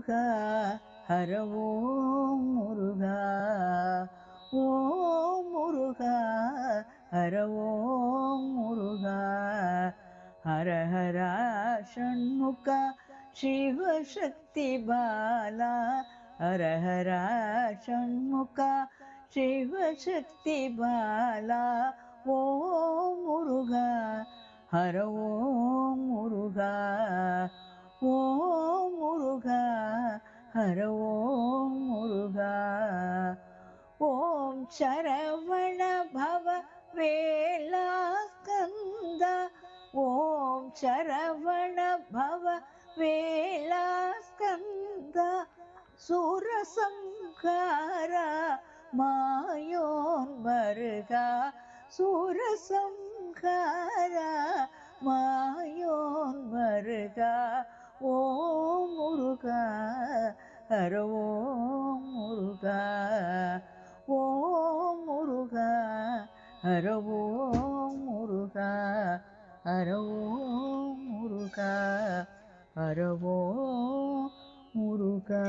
முருகா ஹர ஓம் முருகா ஓம் முருகா ஹர ஓம் முருகா ஹர ஹர ஷண்முகா சிவசக்தி பாலா ஹர ஹர ஷண்முகா சிவசக்தி பாலா ஓம் முருகா ஹர ஓம் முருகா ஓம் முருகா ஹர ஓம் முருகா ஓம் சரவண பவ வேலா ஸ்கந்தா ஓம் சரவண பவ வேலா ஸ்கந்தா சூரசம்ஹாரா மாயோன் மருகா சூரசம்ஹாரா மாயோன் மருகா ஓம் முருகா ஹர ஓம் முருகா ஓம் முருகா ஹர ஓம் முருகா ஹர ஓம் முருகா ஹர ஓம் முருகா